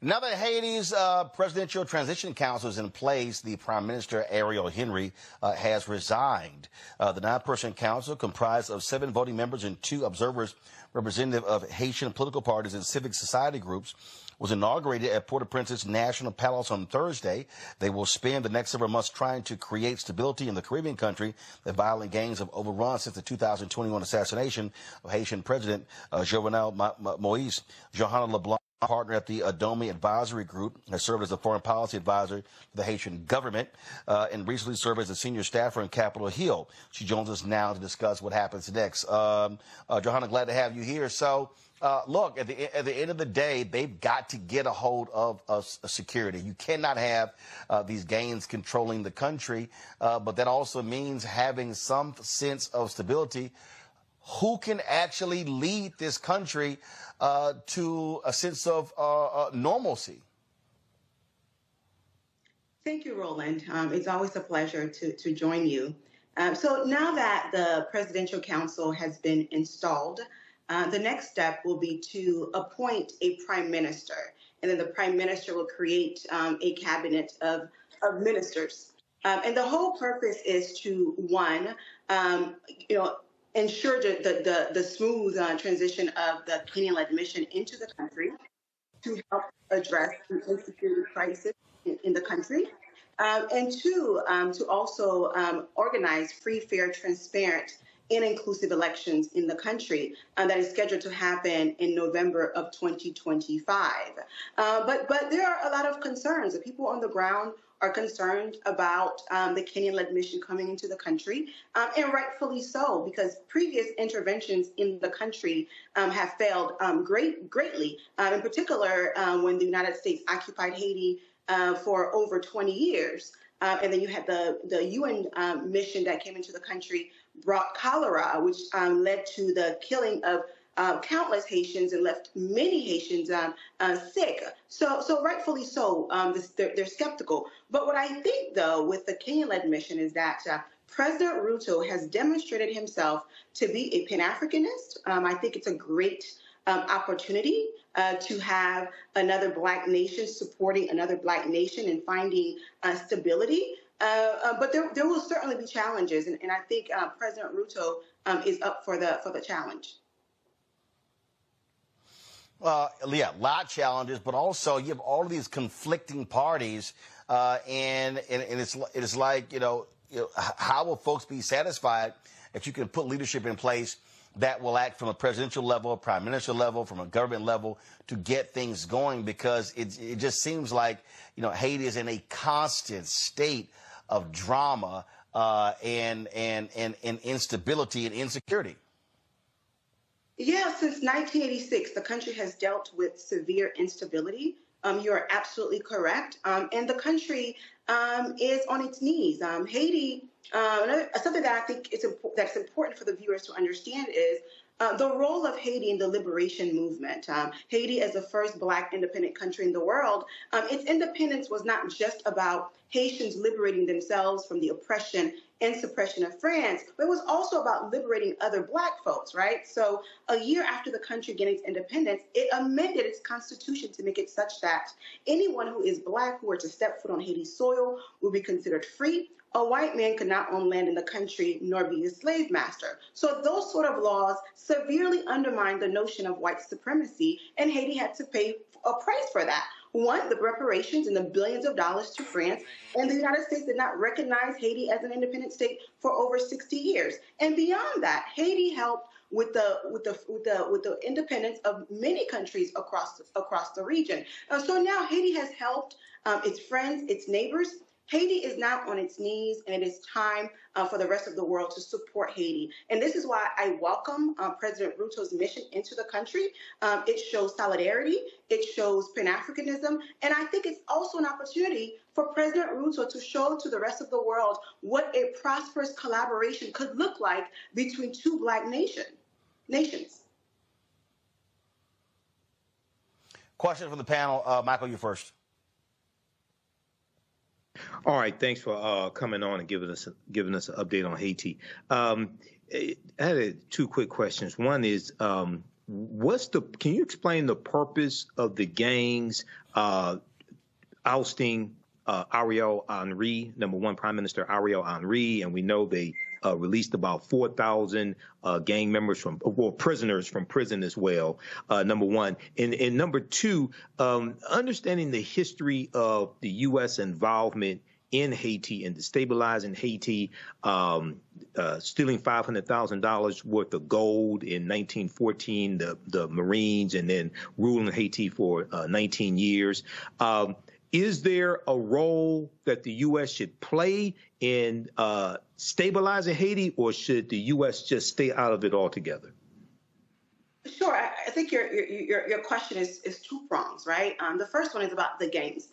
Now that Haiti's presidential transition council is in place, the Prime Minister, Ariel Henry, has resigned. The nine-person council, comprised of 7 voting members and 2 observers representative of Haitian political parties and civic society groups, was inaugurated at Port-au-Prince's National Palace on Thursday. They will spend the next several months trying to create stability in the Caribbean country that violent gangs have overrun since the 2021 assassination of Haitian President Johanna Johanna LeBlanc, partner at the Adomi Advisory Group, has served as a foreign policy advisor to the Haitian government and recently served as a senior staffer in Capitol Hill. She joins us now to discuss what happens next. Johanna, glad to have you here. So, look, at the end of the day, they've got to get a hold of security. You cannot have these gangs controlling the country, but that also means having some sense of stability. Who can actually lead this country to a sense of normalcy? Thank you, Roland. It's always a pleasure to join you. So now that the Presidential Council has been installed, the next step will be to appoint a prime minister, and then the prime minister will create a cabinet of ministers. And the whole purpose is to, one, ensure the smooth transition of the Kenyan-led mission into the country, to help address the insecurity crisis in the country, and two, to also organize free, fair, transparent, and inclusive elections in the country that is scheduled to happen in November of 2025. But there are a lot of concerns. The people on the ground are concerned about the Kenyan-led mission coming into the country, and rightfully so, because previous interventions in the country have failed greatly, in particular when the United States occupied Haiti for over 20 years. And then you had the UN mission that came into the country, brought cholera, which led to the killing of countless Haitians and left many Haitians sick. So rightfully so, they're skeptical. But what I think, though, with the Kenyan-led mission is that President Ruto has demonstrated himself to be a Pan-Africanist. I think it's a great opportunity to have another Black nation supporting another Black nation and finding stability. But there will certainly be challenges, and I think President Ruto is up for the challenge. Yeah, a lot of challenges, but also you have all of these conflicting parties, and it's like, how will folks be satisfied if you can put leadership in place that will act from a presidential level, prime minister level, from a government level to get things going? Because it just seems like, Haiti is in a constant state of drama and instability and insecurity. Yeah, since 1986, the country has dealt with severe instability. You are absolutely correct. And the country is on its knees. Haiti, something that I think that's important for the viewers to understand is the role of Haiti in the liberation movement. Haiti, as the first Black independent country in the world, its independence was not just about Haitians liberating themselves from the oppression and suppression of France, but it was also about liberating other Black folks, right? So a year after the country gained its independence, it amended its constitution to make it such that anyone who is Black who were to step foot on Haiti's soil would be considered free. A white man could not own land in the country nor be a slave master. So those sort of laws severely undermined the notion of white supremacy, and Haiti had to pay a price for that. One, the reparations and the billions of dollars to France, and the United States did not recognize Haiti as an independent state for over 60 years. And beyond that, Haiti helped with the independence of many countries across the region. So now Haiti has helped its friends, its neighbors. Haiti is now on its knees, and it is time for the rest of the world to support Haiti. And this is why I welcome President Ruto's mission into the country. It shows solidarity, it shows Pan-Africanism, and I think it's also an opportunity for President Ruto to show to the rest of the world what a prosperous collaboration could look like between two Black nations. Question from the panel. Michael, you first. All right, thanks for coming on and giving us an update on Haiti. I had 2 quick questions. One is Can you explain the purpose of the gangs ousting Ariel Henry, number one, Prime Minister Ariel Henry, and we know they released about 4,000 gang members prisoners from prison as well, number one. And number two, understanding the history of the U.S. involvement in Haiti and destabilizing Haiti, stealing $500,000 worth of gold in 1914, the Marines, and then ruling Haiti for 19 years. Is there a role that the U.S. should play in stabilizing Haiti, or should the U.S. just stay out of it altogether? Sure. I think your question is two prongs, right? The first one is about the gangs.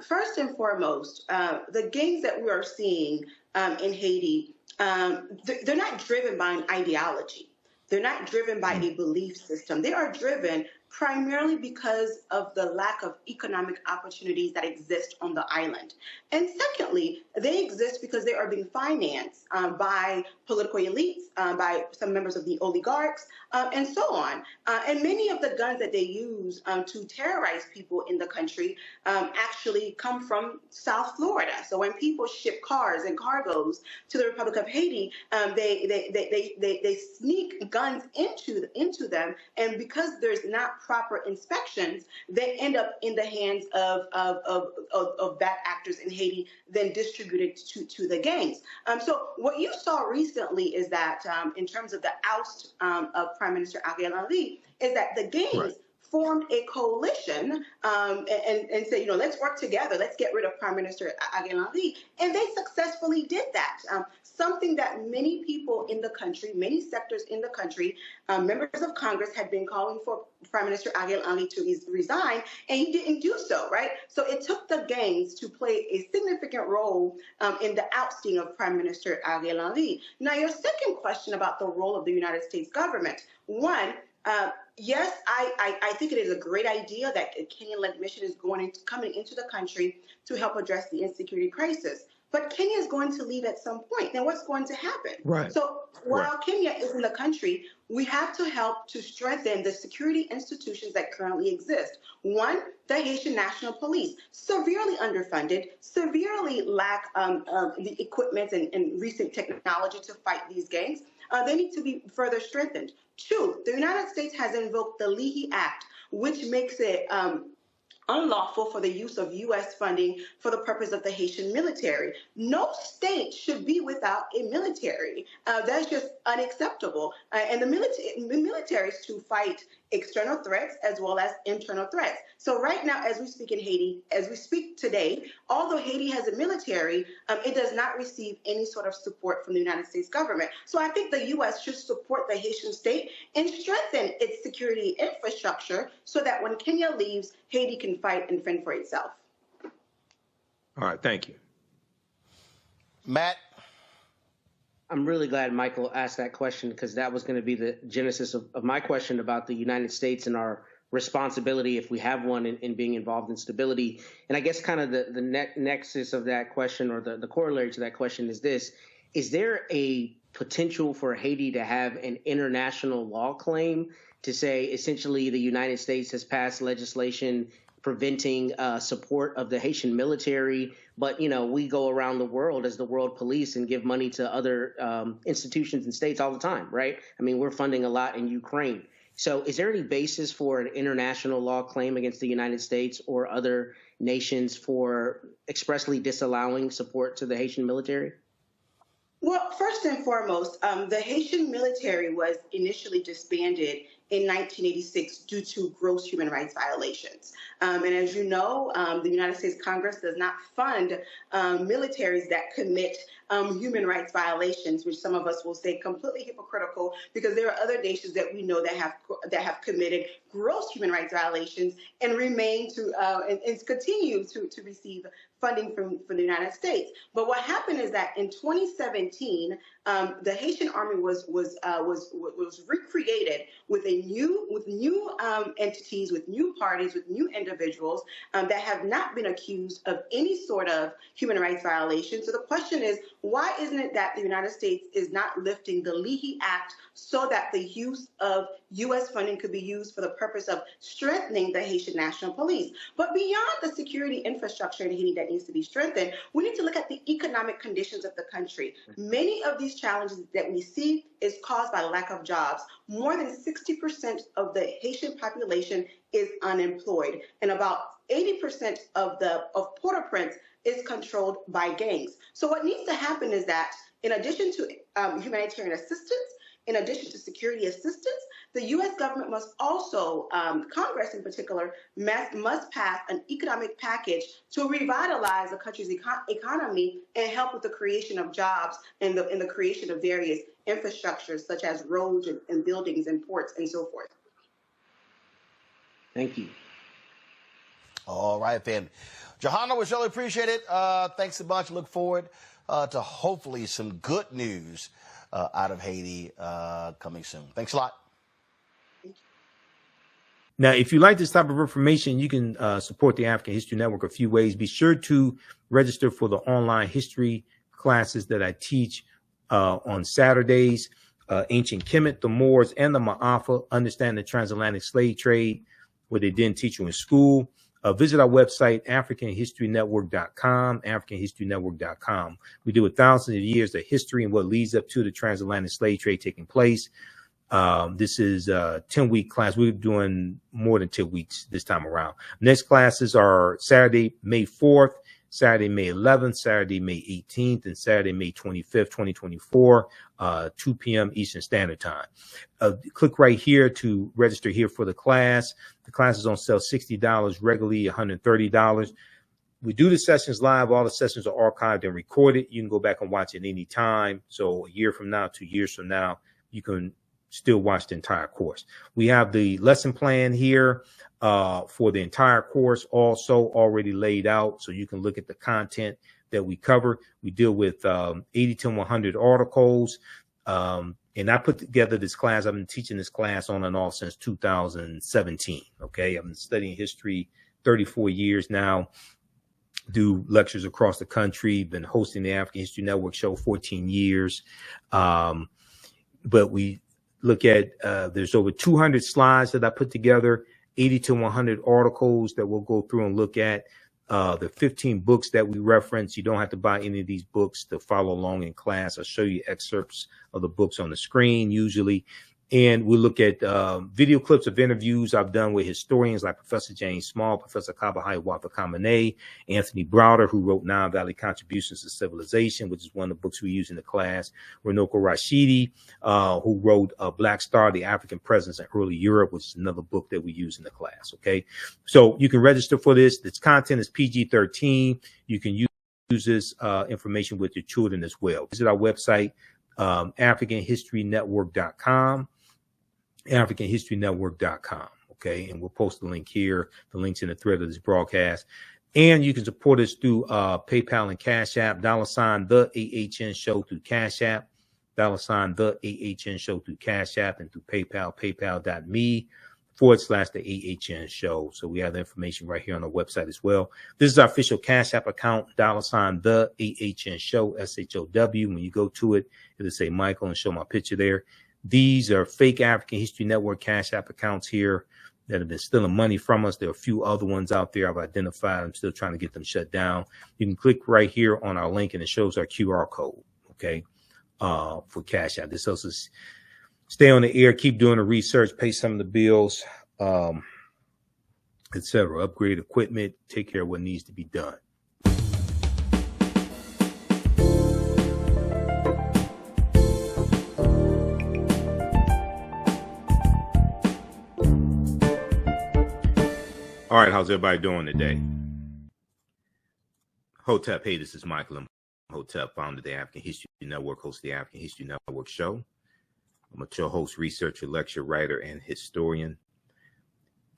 First and foremost, the gangs that we are seeing in Haiti, they're not driven by an ideology. They're not driven by a belief system. They are driven primarily because of the lack of economic opportunities that exist on the island. And secondly, they exist because they are being financed by political elites, by some members of the oligarchs, and so on. And many of the guns that they use to terrorize people in the country actually come from South Florida. So when people ship cars and cargoes to the Republic of Haiti, they sneak guns into them, and because there's not proper inspections, they end up in the hands of bad actors in Haiti, then distributed to the gangs. So what you saw recently is that in terms of the oust of Prime Minister Ariel Henry, is that the gangs formed a coalition and said, let's work together. Let's get rid of Prime Minister Ariel Henry. And they successfully did that. Something that many people in the country, many sectors in the country, members of Congress had been calling for Prime Minister Ariel Henry to resign, and he didn't do so, right? So it took the gangs to play a significant role in the ousting of Prime Minister Ariel Henry. Now, your second question about the role of the United States government. One, yes, I think it is a great idea that a Kenyan-led mission is coming into the country to help address the insecurity crisis. But Kenya is going to leave at some point. Now, what's going to happen? Right. So while Kenya is in the country, we have to help to strengthen the security institutions that currently exist. One, the Haitian National Police, severely underfunded, severely lack the equipment and recent technology to fight these gangs. They need to be further strengthened. Two, the United States has invoked the Leahy Act, which makes it unlawful for the use of U.S. funding for the purpose of the Haitian military. No state should be without a military. That's just unacceptable. And the military is to fight external threats as well as internal threats. So right now, as we speak in Haiti, as we speak today, although Haiti has a military, it does not receive any sort of support from the United States government. So I think the U.S. should support the Haitian state and strengthen its security infrastructure so that when Kenya leaves, Haiti can fight and fend for itself. All right, thank you. Matt? I'm really glad Michael asked that question, because that was going to be the genesis of my question about the United States and our responsibility, if we have one, in being involved in stability. And I guess kind of the nexus of that question, or the corollary to that question, is this. Is there a potential for Haiti to have an international law claim to say essentially the United States has passed legislation preventing support of the Haitian military, but, we go around the world as the world police and give money to other institutions and states all the time, right? I mean, we're funding a lot in Ukraine. So is there any basis for an international law claim against the United States or other nations for expressly disallowing support to the Haitian military? Well, first and foremost, the Haitian military was initially disbanded in 1986 due to gross human rights violations. And as you know, the United States Congress does not fund militaries that commit human rights violations, which some of us will say completely hypocritical, because there are other nations that we know that have committed gross human rights violations and remain to and continue to receive funding from the United States. But what happened is that in 2017, the Haitian army was recreated with new entities, with new parties, with new individuals that have not been accused of any sort of human rights violation. So the question is, why isn't it that the United States is not lifting the Leahy Act so that the use of U.S. funding could be used for the purpose of strengthening the Haitian National Police. But beyond the security infrastructure in Haiti that needs to be strengthened, we need to look at the economic conditions of the country. Many of these challenges that we see is caused by lack of jobs. More than 60% of the Haitian population is unemployed, and about 80% of Port-au-Prince is controlled by gangs. So what needs to happen is that in addition to humanitarian assistance, in addition to security assistance, the U.S. government must also, Congress in particular, must pass an economic package to revitalize the country's economy and help with the creation of jobs and the creation of various infrastructures such as roads and buildings and ports and so forth. Thank you. All right, then. Johanna, we surely appreciate it. Thanks a bunch. Look forward to hopefully some good news out of Haiti coming soon. Thanks a lot. Now, if you like this type of information, you can support the African History Network a few ways. Be sure to register for the online history classes that I teach on Saturdays. Ancient Kemet, the Moors, and the Ma'afa, Understand the Transatlantic Slave Trade, where they didn't teach you in school. Visit our website, AfricanHistoryNetwork.com, AfricanHistoryNetwork.com. We deal with thousands of years of history and what leads up to the transatlantic slave trade taking place. This is a 10-week class. We're doing more than 10 weeks this time around. Next classes are Saturday, May 4th, Saturday, May 11th, Saturday, May 18th, and Saturday, May 25th, 2024, 2 p.m. Eastern Standard Time. Click right here to register here for the class. The class is on sale $60, regularly $130. We do the sessions live. All the sessions are archived and recorded. You can go back and watch it any time. So a year from now, 2 years from now, you can still watch the entire course. We have the lesson plan here for the entire course also already laid out, so you can look at the content that we cover. We deal with 80 to 100 articles, and I put together this class. I've been teaching this class on and off since 2017. Okay, I've been studying history 34 years now. Do lectures across the country. Been hosting the African History Network show 14 years. But we look at there's over 200 slides that I put together, 80 to 100 articles that we'll go through and look at. The 15 books that we reference. You don't have to buy any of these books to follow along in class. I'll show you excerpts of the books on the screen usually. And we'll look at video clips of interviews I've done with historians like Professor James Small, Professor Kabahai Wapakamane, Anthony Browder, who wrote Nile Valley Contributions to Civilization, which is one of the books we use in the class, Runoko Rashidi, who wrote Black Star, The African Presence in Early Europe, which is another book that we use in the class, okay? So you can register for this. This content is PG-13. You can use this information with your children as well. Visit our website, AfricanHistoryNetwork.com. AfricanHistoryNetwork.com. Okay. And we'll post the link here. The link's in the thread of this broadcast. And you can support us through PayPal and Cash App, $ the AHN show through Cash App, $ the AHN show through Cash App, and through PayPal, paypal.me/the AHN show. So we have the information right here on our website as well. This is our official Cash App account, $ the AHN show, SHOW. When you go to it, it'll say Michael and show my picture there. These are fake African History Network Cash App accounts here that have been stealing money from us. There are a few other ones out there I've identified. I'm still trying to get them shut down. You can click right here on our link and it shows our QR code, okay, for Cash App. This helps us stay on the air, keep doing the research, pay some of the bills, etc. Upgrade equipment, take care of what needs to be done. All right, how's everybody doing today? Hotep, hey, this is Michael Imhotep, founder of the African History Network, host of the African History Network show. I'm a show host, researcher, lecturer, writer, and historian.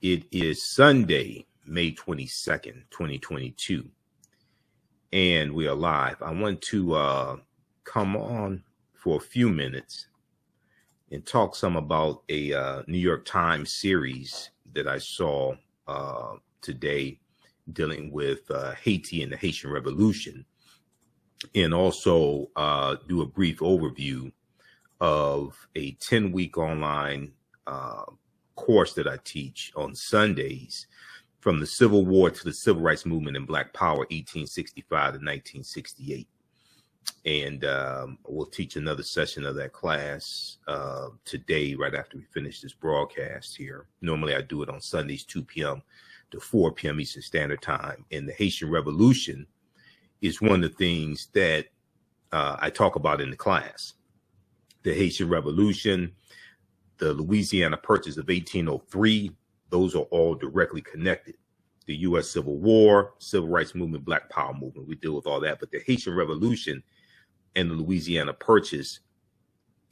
It is Sunday, May 22nd, 2022, and we are live. I want to come on for a few minutes and talk some about a New York Times series that I saw today dealing with Haiti and the Haitian Revolution, and also do a brief overview of a 10-week online course that I teach on Sundays, from the Civil War to the Civil Rights Movement and Black Power, 1865 to 1968. And we'll teach another session of that class today, right after we finish this broadcast here. Normally I do it on Sundays, 2 p.m. to 4 p.m. Eastern Standard Time. And the Haitian Revolution is one of the things that I talk about in the class. The Haitian Revolution, the Louisiana Purchase of 1803, those are all directly connected. The U.S. Civil War, Civil Rights Movement, Black Power Movement, we deal with all that. But the Haitian Revolution and the Louisiana Purchase,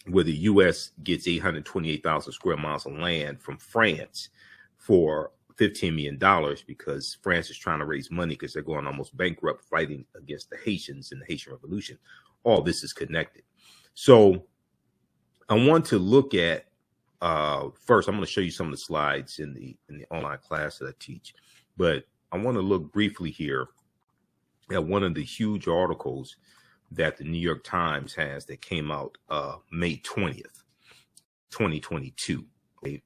where the U.S. gets 828,000 square miles of land from France for $15 million because France is trying to raise money because they're going almost bankrupt fighting against the Haitians in the Haitian Revolution. All this is connected. So I want to look at, first, I'm going to show you some of the slides in the online class that I teach. But I want to look briefly here at one of the huge articles that the New York Times has that came out May 20th, 2022, okay?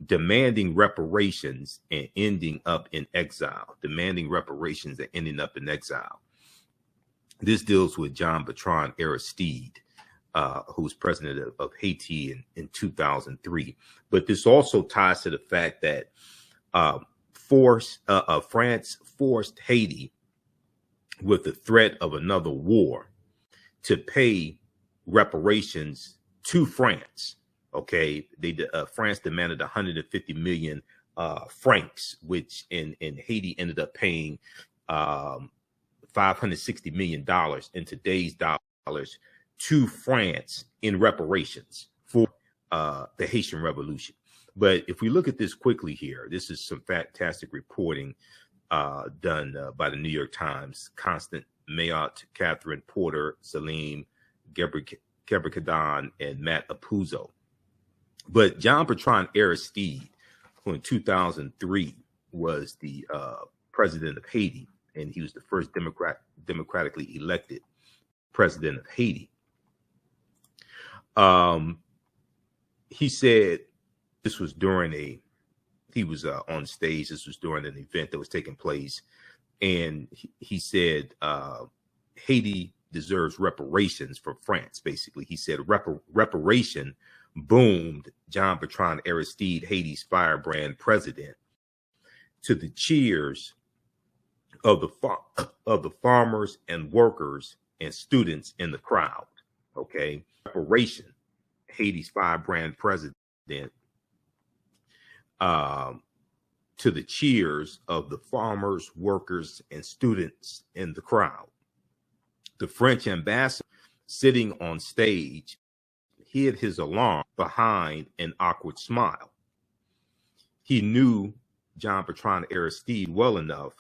Demanding reparations and ending up in exile. Demanding reparations and ending up in exile. This deals with Jean-Bertrand Aristide, who was president of Haiti in 2003. But this also ties to the fact that France forced Haiti, with the threat of another war, to pay reparations to France. Okay, France demanded 150 million francs, which in Haiti ended up paying $560 million in today's dollars to France in reparations for the Haitian Revolution. But if we look at this quickly here, this is some fantastic reporting done by the New York Times. Constant Mayotte, Catherine Porter, Salim Gebrekadan, and Matt Apuzzo. But Jean-Bertrand Aristide, who in 2003 was the president of Haiti, and he was the first democratically elected president of Haiti. He said, this was during he was on stage. This was during an event that was taking place. And he said, Haiti deserves reparations from France. Basically, he said reparation boomed Jean-Bertrand Aristide, Haiti's firebrand president, to the cheers of the farmers and workers and students in the crowd. Okay. Reparation, Haiti's firebrand president, to the cheers of the farmers, workers, and students in the crowd. The French ambassador, sitting on stage, hid his alarm behind an awkward smile. He knew Jean-Bertrand Aristide well enough.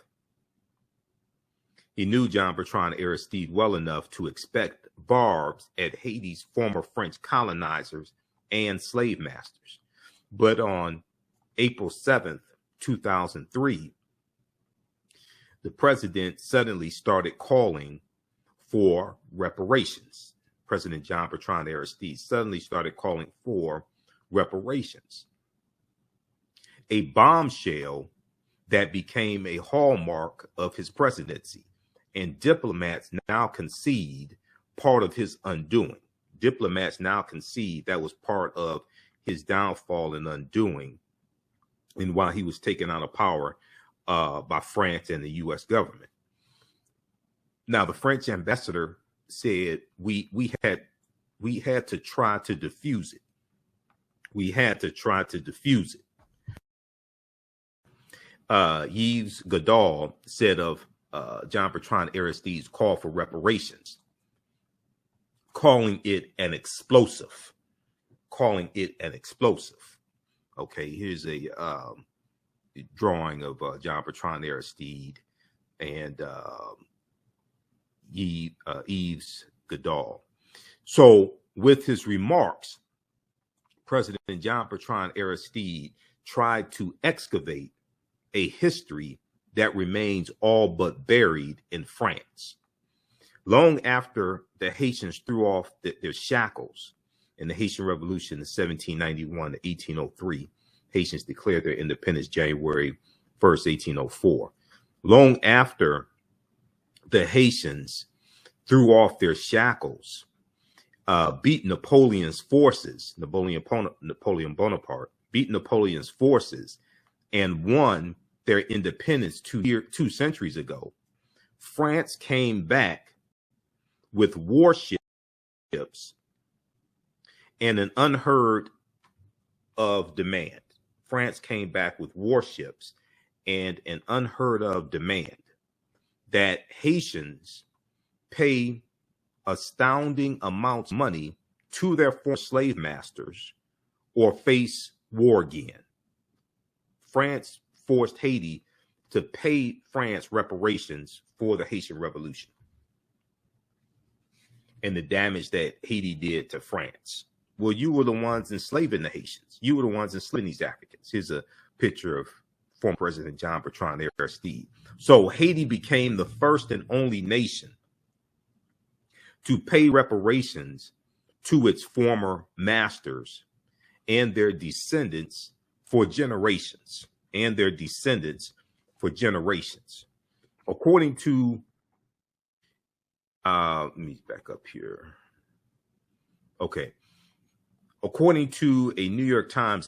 He knew Jean-Bertrand Aristide well enough to expect barbs at Haiti's former French colonizers and slave masters. But on April 7th, 2003, the president suddenly started calling for reparations. President Jean-Bertrand Aristide suddenly started calling for reparations. A bombshell that became a hallmark of his presidency. And diplomats now concede part of his undoing. Diplomats now concede that was part of his downfall and undoing, and while he was taken out of power by France and the U.S. government. Now, the French ambassador said we had to try to diffuse it. We had to try to diffuse it. Yves Goddard said of Jean-Bertrand Aristide's call for reparations, calling it an explosive. Okay, here's a drawing of Jean-Bertrand Aristide and Yves Goddard. So with his remarks, President Jean-Bertrand Aristide tried to excavate a history that remains all but buried in France. Long after the Haitians threw off their shackles in the Haitian Revolution in 1791 to 1803. Haitians declared their independence January 1st, 1804. Long after the Haitians threw off their shackles, beat Napoleon's forces, Napoleon Bonaparte, beat Napoleon's forces, and won their independence 2 centuries ago, France came back with warships and an unheard of demand. France came back with warships and an unheard of demand that Haitians pay astounding amounts of money to their former slave masters or face war again. France forced Haiti to pay France reparations for the Haitian Revolution and the damage that Haiti did to France. Well, you were the ones enslaving the Haitians. You were the ones enslaving these Africans. Here's a picture of former President Jean-Bertrand Aristide. So Haiti became the first and only nation to pay reparations to its former masters and their descendants for generations. According to, let me back up here. Okay. According to a New York Times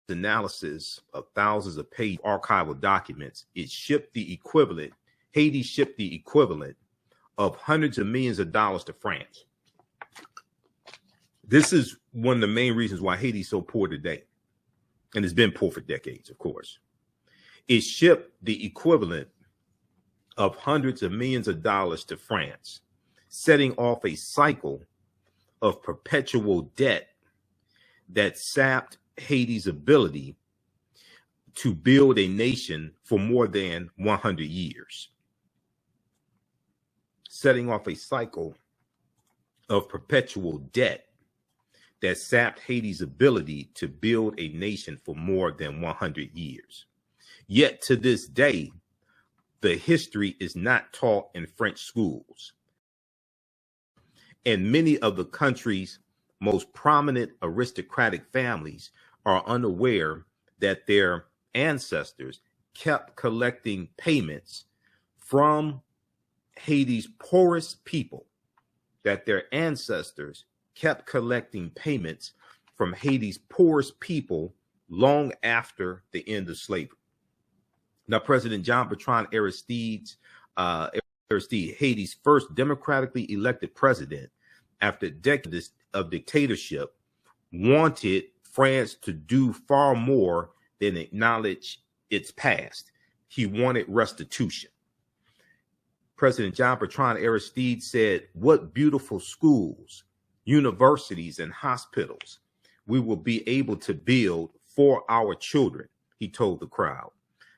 analysis of thousands of paid archival documents, Haiti shipped the equivalent of hundreds of millions of dollars to France. This is one of the main reasons why Haiti is so poor today. And it's been poor for decades, of course. It shipped the equivalent of hundreds of millions of dollars to France, setting off a cycle of perpetual debt that sapped Haiti's ability to build a nation for more than 100 years. Setting off a cycle of perpetual debt that sapped Haiti's ability to build a nation for more than 100 years. Yet to this day, the history is not taught in French schools. And many of the country's most prominent aristocratic families are unaware that their ancestors kept collecting payments from Haiti's poorest people, long after the end of slavery. Now, President Jean-Bertrand Aristide, Haiti's first democratically elected president after decades of dictatorship, wanted France to do far more than acknowledge its past. He wanted restitution. President Jean-Bertrand Aristide said, "What beautiful schools, universities, and hospitals we will be able to build for our children," he told the crowd.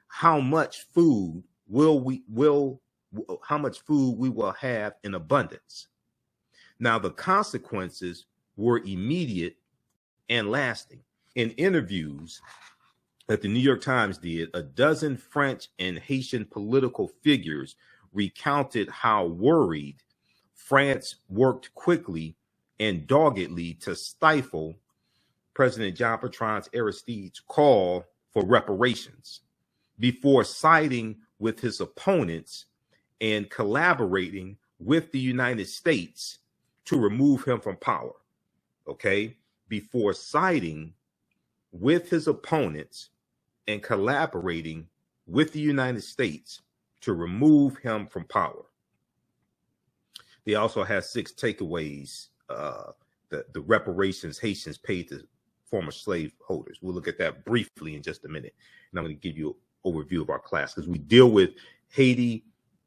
How much food we will have in abundance. Now, the consequences were immediate and lasting. In interviews that the New York Times did, a dozen French and Haitian political figures recounted how worried France worked quickly and doggedly to stifle President Jean-Bertrand Aristide's call for reparations before siding with his opponents and collaborating with the United States to remove him from power. Okay? Before siding with his opponents and collaborating with the United States to remove him from power. They also have 6 takeaways, the reparations Haitians paid to former slave holders. We'll look at that briefly in just a minute. And I'm going to give you an overview of our class because we deal with Haiti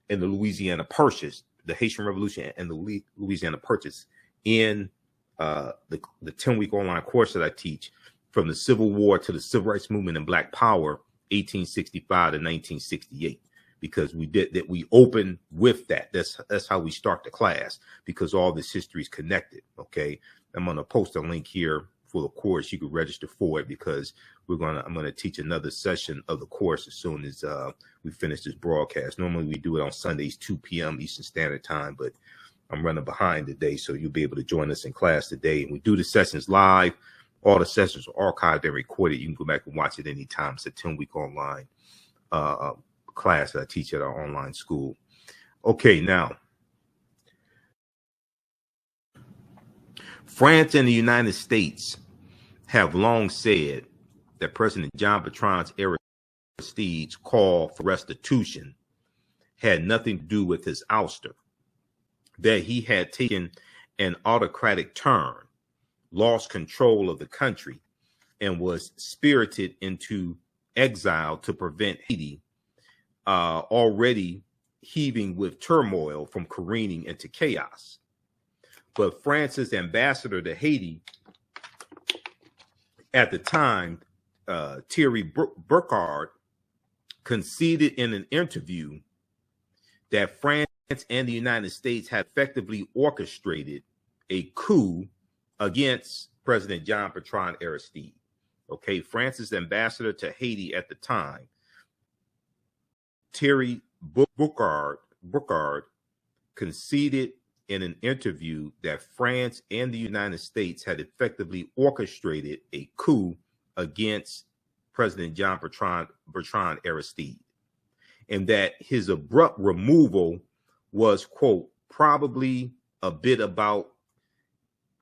and the Louisiana Purchase, the Haitian Revolution and the Louisiana Purchase in the 10-week online course that I teach, from the Civil War to the Civil Rights Movement and Black Power, 1865 to 1968. Because we open with that. That's how we start the class, because all this history is connected. Okay, I'm going to post a link here for the course. You can register for it because I'm going to teach another session of the course as soon as we finish this broadcast. Normally we do it on Sundays, 2 p.m. Eastern Standard Time, but I'm running behind today, so you'll be able to join us in class today. And we do the sessions live. All the sessions are archived and recorded. You can go back and watch it anytime. It's a 10-week online class that I teach at our online school. Okay, now, France and the United States have long said that President Jean-Bertrand Aristide's call for restitution had nothing to do with his ouster, that he had taken an autocratic turn, lost control of the country, and was spirited into exile to prevent Haiti, already heaving with turmoil, from careening into chaos. But France's ambassador to Haiti at the time, Thierry Burkhardt, conceded in an interview that France and the United States had effectively orchestrated a coup against President Jean-Bertrand Aristide. Okay, France's ambassador to Haiti at the time, Thierry Burkhardt, conceded in an interview that France and the United States had effectively orchestrated a coup against President Jean-Bertrand Aristide, and that his abrupt removal was, quote, probably a bit about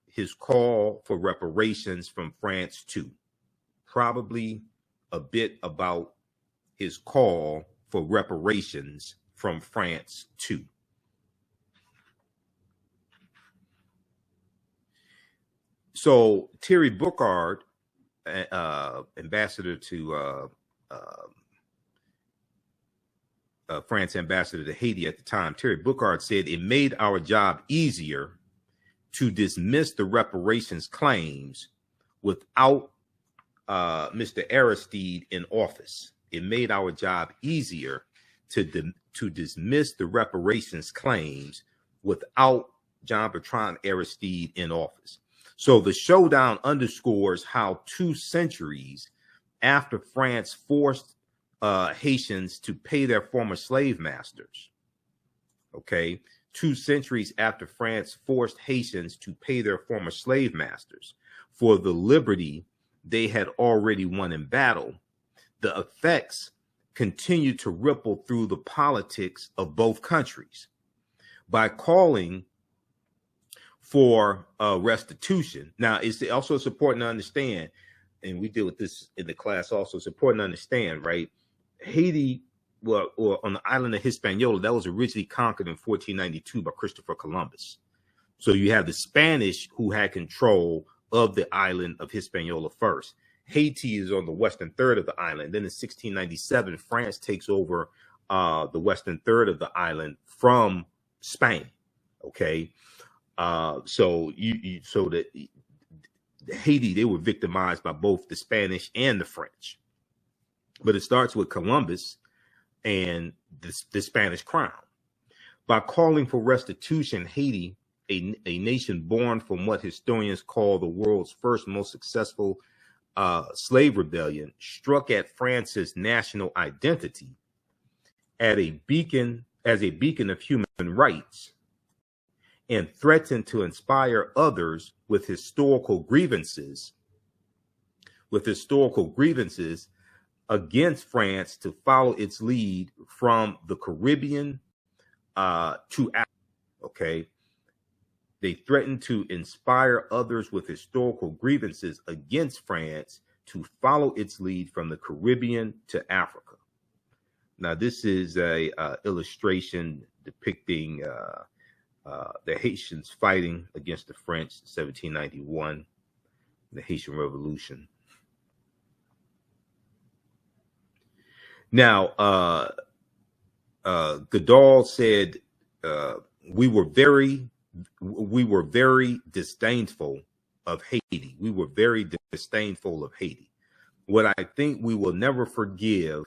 his call for reparations from France too. Probably a bit about his call for reparations from France too. So Thierry Burkhardt, ambassador to France ambassador to Haiti at the time, Thierry Burkhardt said, it made our job easier to dismiss the reparations claims without Mr. Aristide in office. It made our job easier to dismiss the reparations claims without Jean-Bertrand Aristide in office. So the showdown underscores how 2 centuries after France forced Haitians to pay their former slave masters, okay, 2 centuries after France forced Haitians to pay their former slave masters for the liberty they had already won in battle, the effects continue to ripple through the politics of both countries. By calling for restitution. Now, it's important to understand, and we deal with this in the class also, it's important to understand, right? Haiti, well, or on the island of Hispaniola, that was originally conquered in 1492 by Christopher Columbus. So you have the Spanish who had control of the island of Hispaniola first. Haiti is on the western third of the island. Then in 1697, France takes over the western third of the island from Spain. Okay. So Haiti, they were victimized by both the Spanish and the French. But it starts with Columbus and the Spanish crown. By calling for restitution, Haiti, a nation born from what historians call the world's first most successful slave rebellion, struck at France's national identity as a beacon of human rights, and threatened to inspire others with historical grievances against France to follow its lead from the Caribbean to Africa. Okay. They threatened to inspire others with historical grievances against France to follow its lead from the Caribbean to Africa. Now, this is a illustration depicting the Haitians fighting against the French in 1791, the Haitian Revolution. Now, Goodall said, we were very disdainful of Haiti. We were very disdainful of Haiti. What I think we will never forgive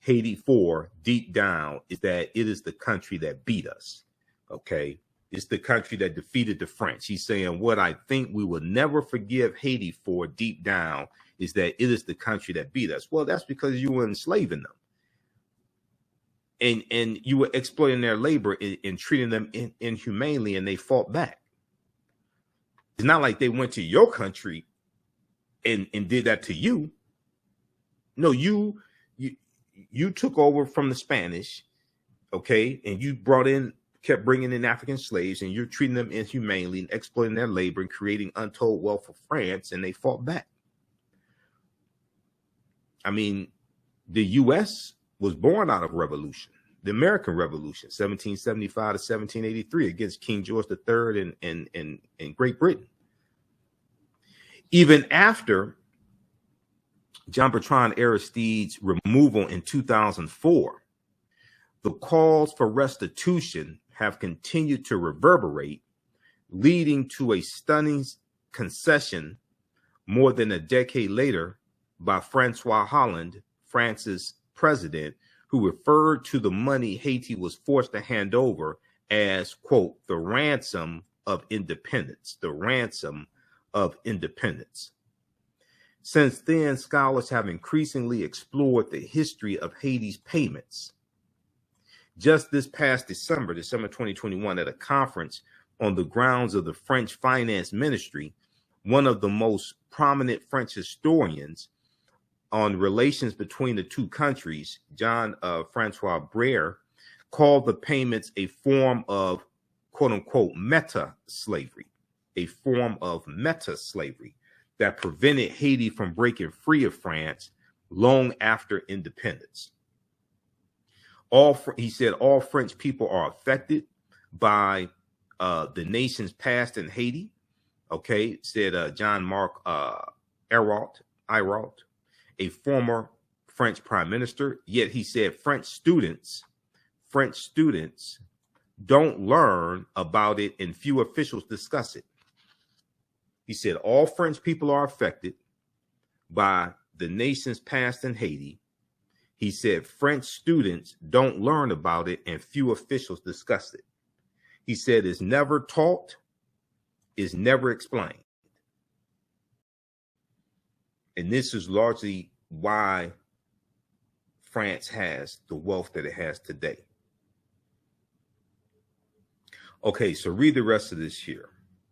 Haiti for deep down is that it is the country that beat us. Okay. It's the country that defeated the French. He's saying what I think we will never forgive Haiti for deep down is that it is the country that beat us. Well, that's because you were enslaving them. and you were exploiting their labor and treating them inhumanely, and they fought back. It's not like they went to your country and did that to you. No, you took over from the Spanish, okay, and you kept bringing in African slaves, and you're treating them inhumanely and exploiting their labor and creating untold wealth for France, and they fought back. I mean, the U.S. was born out of revolution, the American Revolution, 1775 to 1783, against King George III and Great Britain. Even after Jean-Bertrand Aristide's removal in 2004, the calls for restitution have continued to reverberate, leading to a stunning concession more than a decade later by Francois Hollande, France's president, who referred to the money Haiti was forced to hand over as, quote, the ransom of independence, the ransom of independence. Since then, scholars have increasingly explored the history of Haiti's payments. Just this past December 2021, at a conference on the grounds of the French Finance Ministry, one of the most prominent French historians on relations between the two countries, Jean-Francois Brère, called the payments a form of, quote unquote, meta slavery, a form of meta slavery that prevented Haiti from breaking free of France long after independence. He said all French people are affected by the nation's past in Haiti. Okay, said Jean-Marc Ayrault, a former French prime minister. Yet he said French students don't learn about it, and few officials discuss it. He said all French people are affected by the nation's past in Haiti. He said French students don't learn about it, and few officials discuss it. He said it's never taught, it's never explained. And this is largely why France has the wealth that it has today. Okay, so read the rest of this here.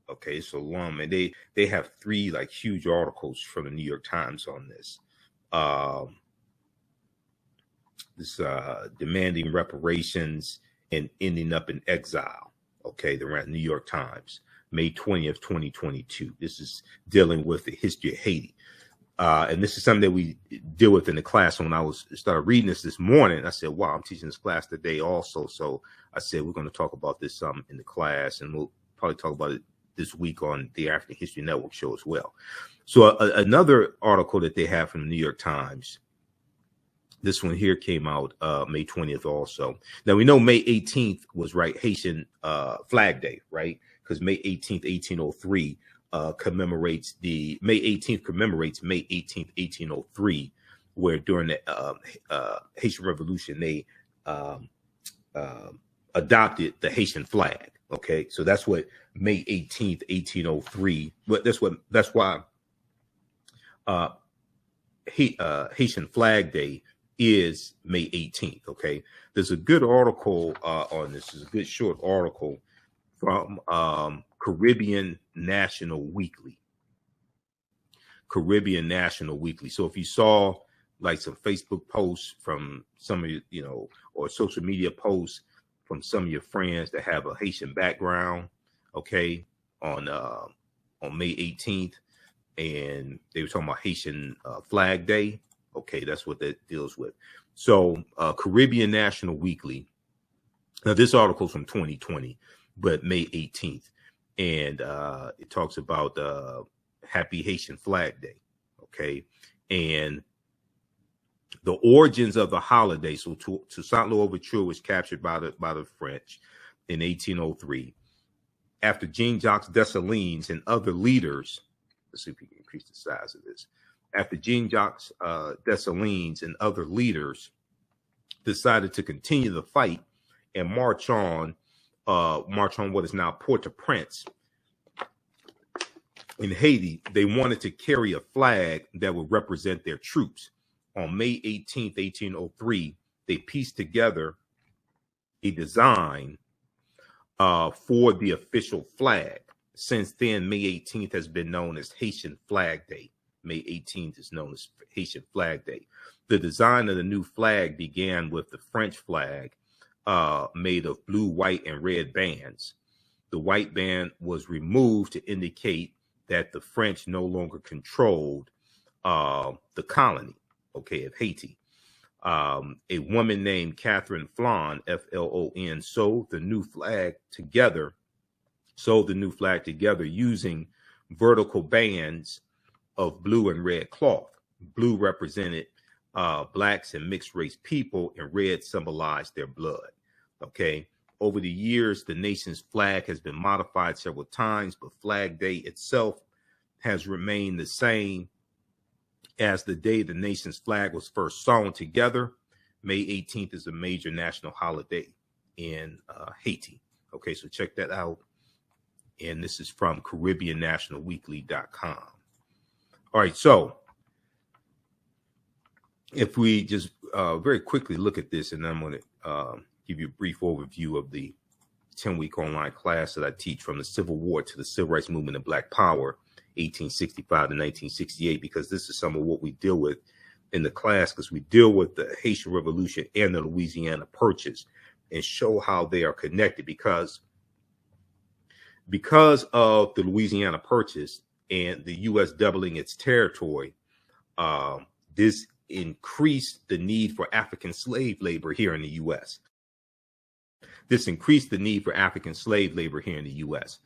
Okay, so long, and they have 3 like huge articles from the New York Times on this. Demanding reparations and ending up in exile. Okay, the New York Times, May 20th, 2022. This is dealing with the history of Haiti. And this is something that we deal with in the class. When I started reading this morning, I said, wow, I'm teaching this class today also. So I said, we're going to talk about this in the class, and we'll probably talk about it this week on the African History Network show as well. So another article that they have from the New York Times, this one here came out May 20th also. Now, we know May 18th was Haitian Flag Day, right? Because May 18th, 1803 commemorates May 18th, 1803, where during the Haitian Revolution, they adopted the Haitian flag. Okay, so that's what May 18th, 1803. But that's why Haitian Flag Day is May 18th. Okay, there's a good article on this. Is a good short article from Caribbean National Weekly. Caribbean National Weekly. So if you saw like some Facebook posts from some of you, or social media posts from some of your friends that have a Haitian background, okay, on May 18th, and they were talking about Haitian Flag Day. Okay, that's what that deals with. So Caribbean National Weekly. Now this article is from 2020, but May 18th, and it talks about Happy Haitian Flag Day. Okay, and the origins of the holiday. So Toussaint Louverture was captured by the French in 1803. After Jean-Jacques Dessalines and other leaders, let's see if we can increase the size of this. After Jean-Jacques Dessalines and other leaders decided to continue the fight and march on what is now Port-au-Prince in Haiti, they wanted to carry a flag that would represent their troops. On May 18th, 1803, they pieced together a design for the official flag. Since then, May 18th has been known as Haitian Flag Day. May 18th is known as Haitian Flag Day. The design of the new flag began with the French flag made of blue, white, and red bands. The white band was removed to indicate that the French no longer controlled the colony, of Haiti. A woman named Catherine Flon, F-L-O-N, sewed the new flag together using vertical bands of blue and red cloth. Blue represented blacks and mixed race people, and red symbolized their blood. Okay. Over the years, the nation's flag has been modified several times, but Flag Day itself has remained the same as the day the nation's flag was first sewn together. May 18th is a major national holiday in Haiti. Okay, so check that out. And this is from CaribbeanNationalWeekly.com. All right, so if we just very quickly look at this, and I'm going to give you a brief overview of the 10-week online class that I teach, from the Civil War to the Civil Rights Movement and Black Power, 1865 to 1968, because this is some of what we deal with in the class, because we deal with the Haitian Revolution and the Louisiana Purchase and show how they are connected, because of the Louisiana Purchase and the U.S. doubling its territory, this increased the need for African slave labor here in the U.S. This increased the need for African slave labor here in the U.S.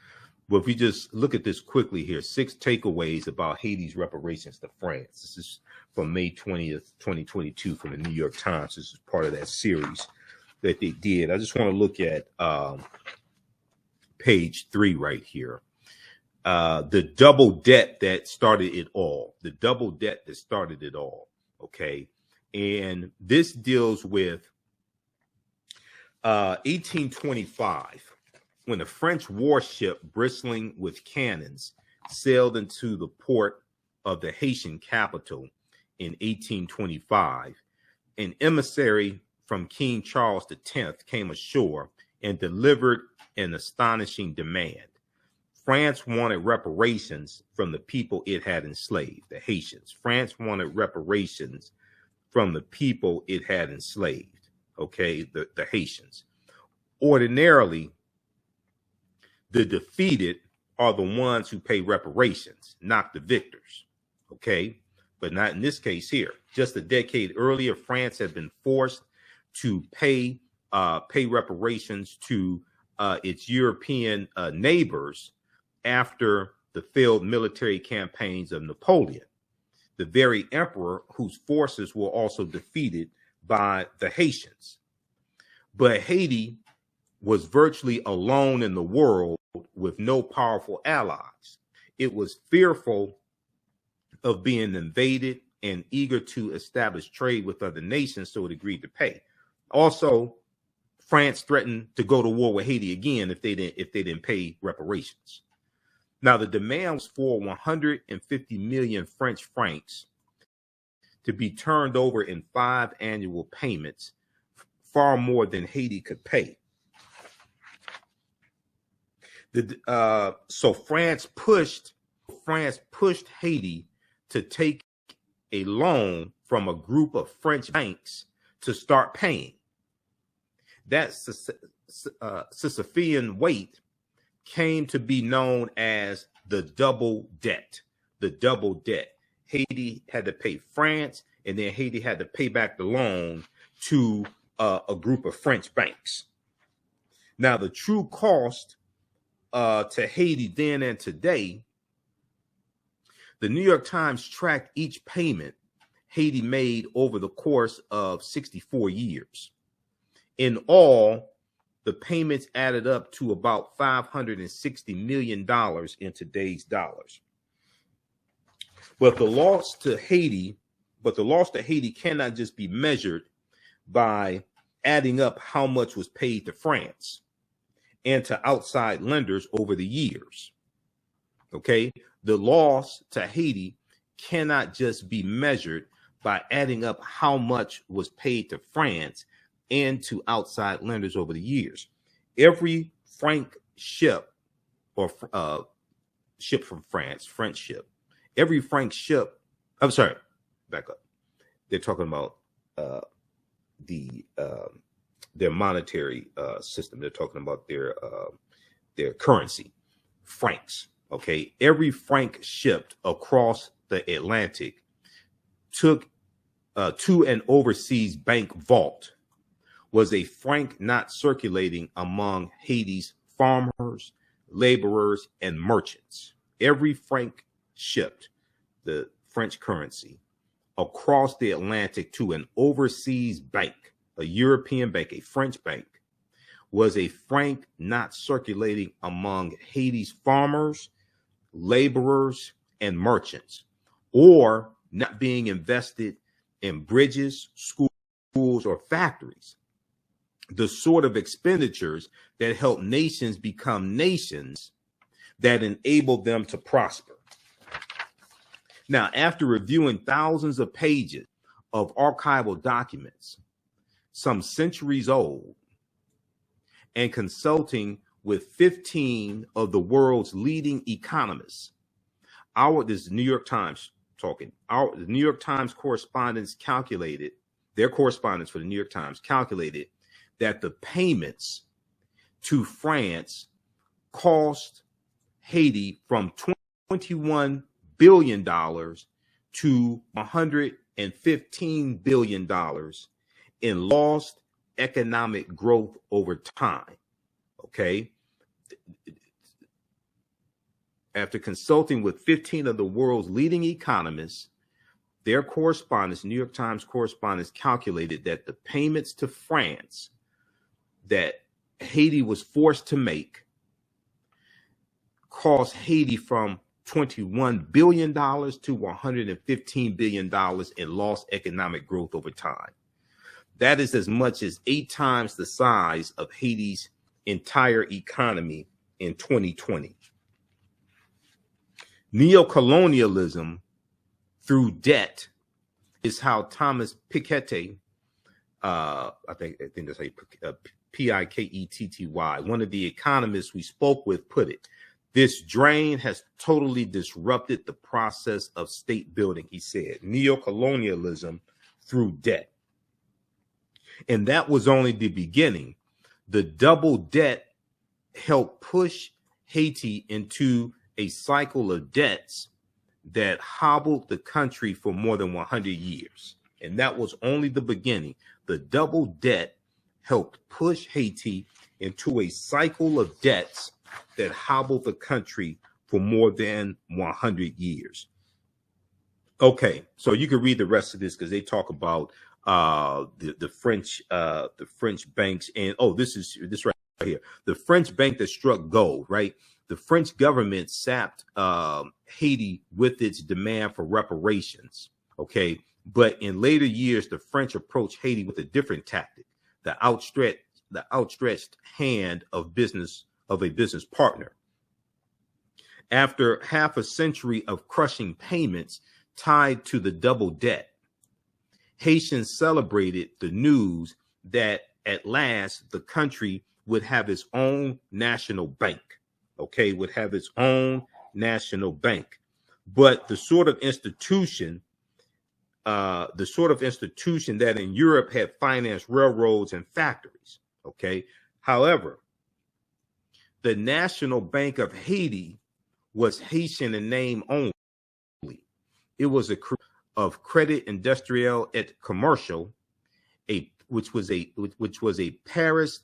But if we just look at this quickly here, 6 takeaways about Haiti's reparations to France. This is from May 20th, 2022 from the New York Times. This is part of that series that they did. I just want to look at page 3 right here. The double debt that started it all. The double debt that started it all. Okay. And this deals with 1825, when a French warship bristling with cannons sailed into the port of the Haitian capital in 1825. An emissary from King Charles X came ashore and delivered an astonishing demand. France wanted reparations from the people it had enslaved, the Haitians. France wanted reparations from the people it had enslaved, okay, the Haitians. Ordinarily, the defeated are the ones who pay reparations, not the victors, okay? But not in this case here. Just a decade earlier, France had been forced to pay reparations to its European neighbors after the failed military campaigns of Napoleon, the very emperor whose forces were also defeated by the Haitians. But Haiti was virtually alone in the world with no powerful allies. It was fearful of being invaded and eager to establish trade with other nations, so it agreed to pay. Also, France threatened to go to war with Haiti again if they didn't pay reparations. Now, the demand was for 150 million French francs to be turned over in 5 annual payments, far more than Haiti could pay. So France pushed Haiti to take a loan from a group of French banks to start paying. That Sisyphean weight came to be known as the double debt. The double debt. Haiti had to pay France, and then Haiti had to pay back the loan to a group of French banks. Now, the true cost to Haiti then and today, the New York Times tracked each payment Haiti made over the course of 64 years. In all, the payments added up to about $560 million in today's dollars. But the loss to Haiti cannot just be measured by adding up how much was paid to France and to outside lenders over the years. Okay, the loss to Haiti cannot just be measured by adding up how much was paid to France and to outside lenders over the years. Every franc ship or ship from France, French ship, every franc ship, I'm sorry, back up. They're talking about their monetary system. They're talking about their currency, francs. Okay, every franc shipped across the Atlantic took to an overseas bank vault was a franc not circulating among Haiti's farmers, laborers, and merchants. Every franc shipped, the French currency, across the Atlantic to an overseas bank, a European bank, a French bank, was a franc not circulating among Haiti's farmers, laborers, and merchants, or not being invested in bridges, schools, or factories. The sort of expenditures that help nations become nations, that enable them to prosper. Now, after reviewing thousands of pages of archival documents, some centuries old, and consulting with 15 of the world's leading economists, this is New York Times talking, the New York Times correspondents calculated, their correspondents for the New York Times calculated that the payments to France cost Haiti from $21 billion to $115 billion in lost economic growth over time. Okay. After consulting with 15 of the world's leading economists, their correspondents, New York Times correspondents, calculated that the payments to France that Haiti was forced to make cost Haiti from $21 billion to $115 billion in lost economic growth over time. That is as much as 8 times the size of Haiti's entire economy in 2020. Neocolonialism through debt is how Thomas Piketty, I think that's how you Piketty, one of the economists we spoke with, put it. This drain has totally disrupted the process of state building, he said. Neocolonialism through debt. And that was only the beginning. The double debt helped push Haiti into a cycle of debts that hobbled the country for more than 100 years. And that was only the beginning. The double debt helped push Haiti into a cycle of debts that hobbled the country for more than 100 years. Okay, so you can read the rest of this because they talk about the French banks, and this right here, the French bank that struck gold, right? The French government sapped Haiti with its demand for reparations. Okay, but in later years, the French approached Haiti with a different tactic: the outstretched hand of a business partner. After half a century of crushing payments tied to the double debt, Haitians celebrated the news that at last the country would have its own national bank. Okay, would have its own national bank. But the sort of institution that in Europe had financed railroads and factories. Okay. However, the National Bank of Haiti was Haitian in name only. It was of Credit Industriel et Commercial, which was a Paris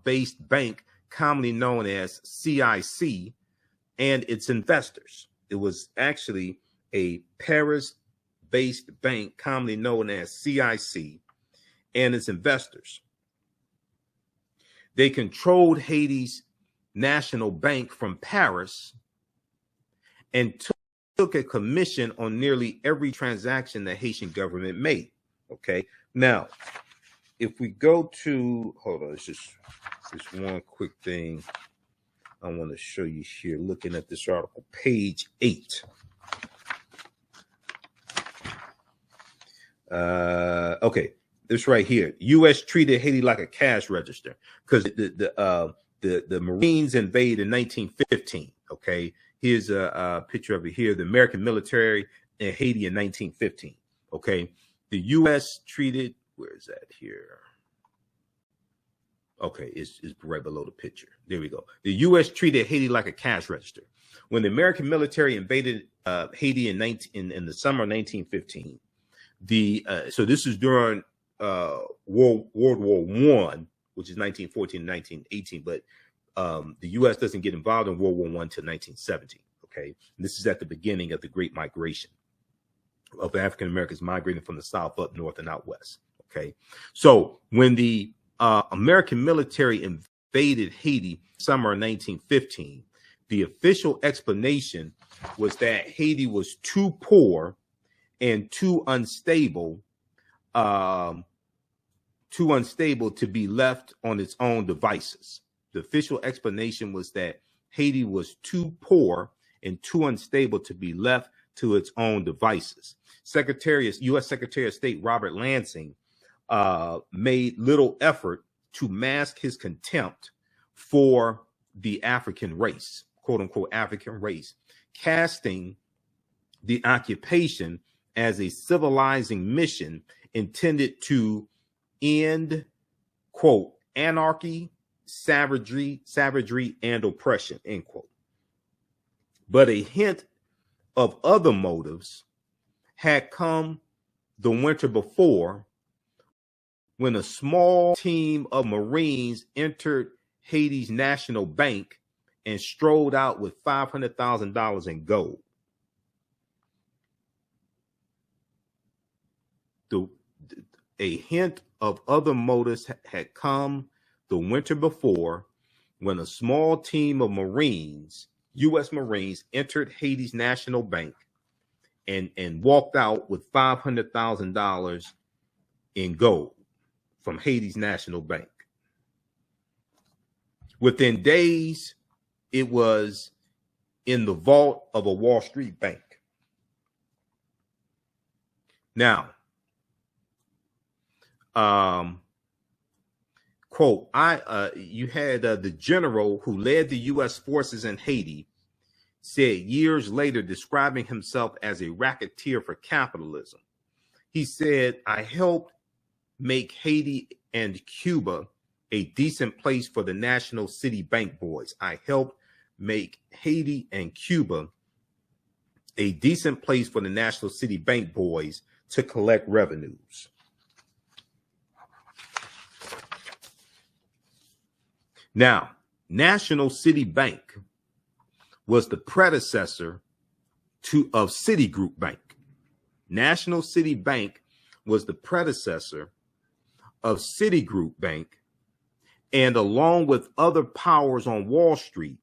based bank commonly known as CIC, and its investors. It was actually a Paris-based bank commonly known as CIC and its investors. They controlled Haiti's national bank from Paris and took a commission on nearly every transaction the Haitian government made. Okay, now, if we go to, hold on, it's just one quick thing I want to show you here, looking at this article, page 8. Okay, It's right here. U.S. treated Haiti like a cash register because the Marines invaded in 1915. Okay, here's a picture of it here. The American military in Haiti in 1915. Okay, the U.S. treated. Where is that here? Okay, it's right below the picture. There we go. The U.S. treated Haiti like a cash register. When the American military invaded Haiti in the summer of 1915, so this is during World War I, which is 1914 and 1918, but the U.S. doesn't get involved in World War I until 1917. Okay, and this is at the beginning of the Great Migration of African Americans migrating from the South up north and out west. Okay, so when the American military invaded Haiti summer of 1915, the official explanation was that Haiti was too poor and too unstable to be left on its own devices. The official explanation was that Haiti was too poor and too unstable to be left to its own devices. U.S. Secretary of State Robert Lansing made little effort to mask his contempt for the African race, quote unquote, African race, casting the occupation as a civilizing mission intended to end, quote, anarchy, savagery, and oppression, end quote. But a hint of other motives had come the winter before, when a small team of Marines entered Haiti's national bank and strolled out with $500,000 in gold. A hint of other motives had come the winter before, when a small team of Marines, U.S. Marines, entered Haiti's national bank and walked out with $500,000 in gold from Haiti's national bank. Within days, it was in the vault of a Wall Street bank. Now, quote, you had the general who led the U.S. forces in Haiti said years later, describing himself as a racketeer for capitalism. He said, I helped make Haiti and Cuba a decent place for the National City Bank boys. I helped make Haiti and Cuba a decent place for the National City Bank boys to collect revenues. Now, National City Bank was the predecessor of Citigroup Bank. National City Bank was the predecessor of Citigroup Bank, and along with other powers on Wall Street,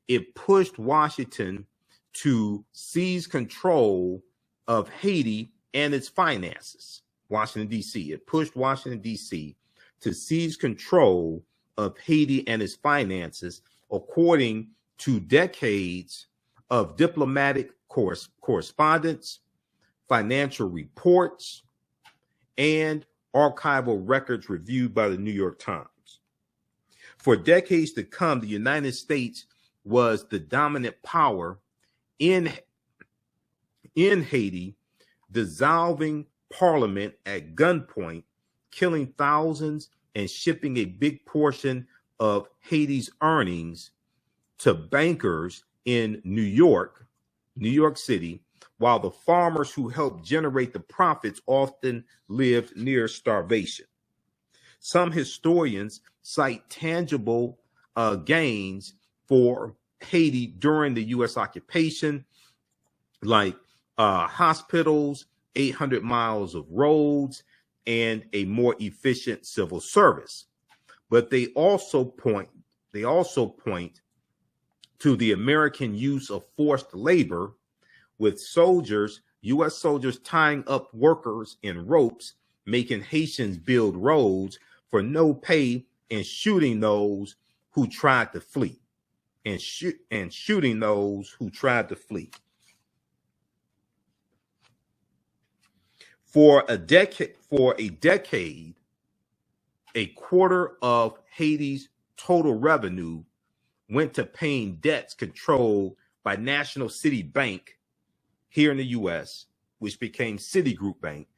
it pushed Washington to seize control of Haiti and its finances. Washington, D.C. It pushed Washington, D.C. to seize control of Haiti and its finances, according to decades of diplomatic correspondence, financial reports, and archival records reviewed by the New York Times. For decades to come, the United States was the dominant power in Haiti, dissolving parliament at gunpoint, killing thousands, and shipping a big portion of Haiti's earnings to bankers in New York City, while the farmers who helped generate the profits often lived near starvation. Some historians cite tangible gains for Haiti during the U.S. occupation, like hospitals, 800 miles of roads, and a more efficient civil service. But they also point to the American use of forced labor, with U.S. soldiers tying up workers in ropes, making Haitians build roads for no pay, and shooting those who tried to flee. For a decade, a quarter of Haiti's total revenue went to paying debts controlled by National City Bank here in the U.S., which became Citigroup Bank,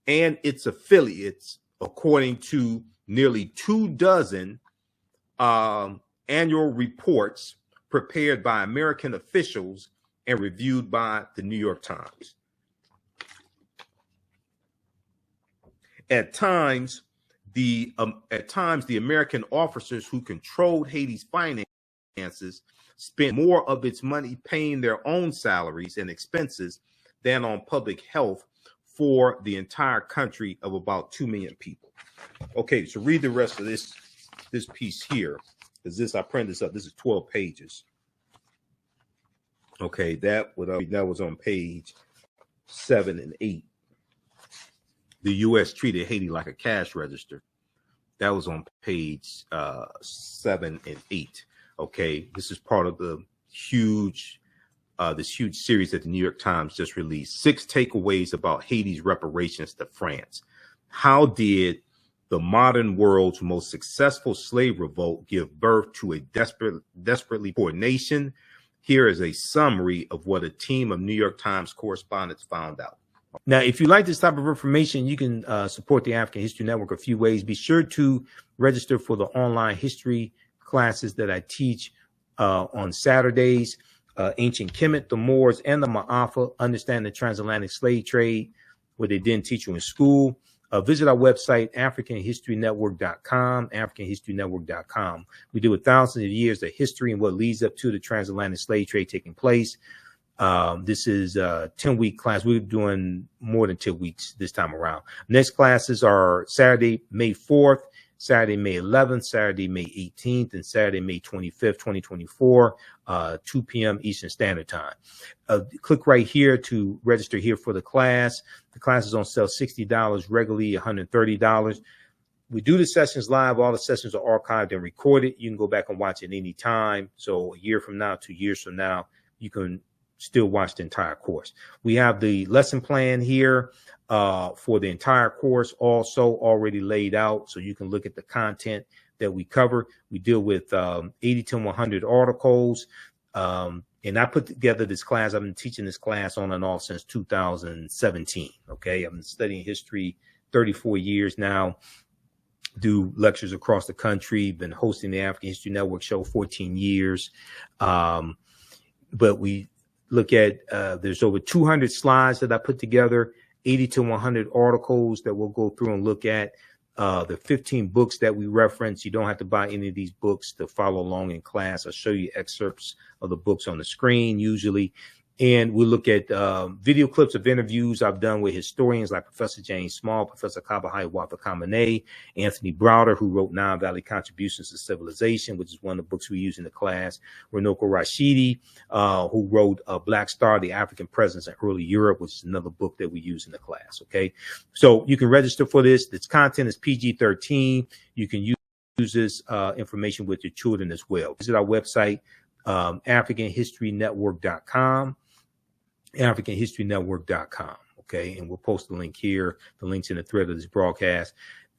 and its affiliates, according to nearly 24 annual reports prepared by American officials and reviewed by the New York Times. At times, the American officers who controlled Haiti's finances spent more of its money paying their own salaries and expenses than on public health for the entire country of about 2 million people. Okay, so read the rest of this piece here, because I printed this up. This is 12 pages. Okay, that was on page 7 and 8. The U.S. treated Haiti like a cash register. That was on page 7 and 8. Okay, this is part of the this huge series that the New York Times just released. 6 takeaways about Haiti's reparations to France. How did the modern world's most successful slave revolt give birth to a desperately poor nation? Here is a summary of what a team of New York Times correspondents found out. Now, if you like this type of information, you can support the African History Network a few ways. Be sure to register for the online history classes that I teach on Saturdays. Ancient Kemet, the Moors, and the Ma'afa, Understand the Transatlantic Slave Trade, what they didn't teach you in school. Visit our website, AfricanHistoryNetwork.com, AfricanHistoryNetwork.com. We deal with thousands of years of history and what leads up to the transatlantic slave trade taking place. This is a 10-week class. We're doing more than 10 weeks this time around. Next classes are Saturday, May 4th, Saturday, May 11th, Saturday, May 18th, and Saturday, May 25th, 2024, 2 p.m. Eastern Standard Time. Click right here to register here for the class. The class is on sale $60, regularly $130. We do the sessions live. All the sessions are archived and recorded. You can go back and watch it any time. So a year from now, 2 years from now, you can still watch the entire course. We have the lesson plan here for the entire course also already laid out, so you can look at the content that we cover. We deal with 80 to 100 articles, and I put together this class. I've been teaching this class on and off since 2017. Okay, I've been studying history 34 years now. Do lectures across the country. Been hosting the African History Network show 14 years, but we look at there's over 200 slides that I put together, 80 to 100 articles that we'll go through and look at. The 15 books that we reference. You don't have to buy any of these books to follow along in class. I'll show you excerpts of the books on the screen usually. And we look at video clips of interviews I've done with historians like Professor James Small, Professor Kabahai Watakamene, Anthony Browder, who wrote Nile Valley Contributions to Civilization, which is one of the books we use in the class, Runoko Rashidi, who wrote Black Star, The African Presence in Early Europe, which is another book that we use in the class, okay? So you can register for this. Its content is PG-13. You can use this information with your children as well. Visit our website, AfricanHistoryNetwork.com. AfricanHistoryNetwork.com. Okay, and we'll post the link here. The link's in the thread of this broadcast.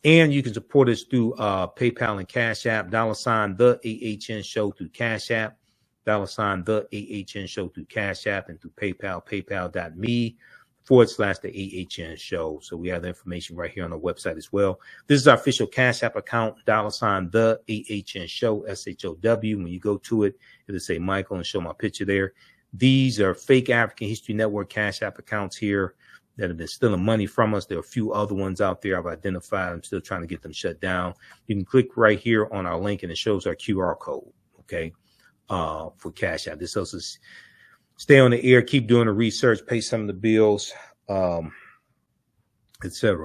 And you can support us through PayPal and Cash App, $ the AHN show through Cash App, $ the AHN show through Cash App, and through PayPal, paypal.me/the AHN show. So we have the information right here on the website as well. This is our official Cash App account, $ the AHN show, SHOW. When you go to it, it'll say Michael and show my picture there. These are fake African History Network Cash App accounts here that have been stealing money from us. There are a few other ones out there I've identified. I'm still trying to get them shut down. You can click right here on our link and it shows our QR code, okay, for Cash App. This helps us stay on the air, keep doing the research, pay some of the bills, etc.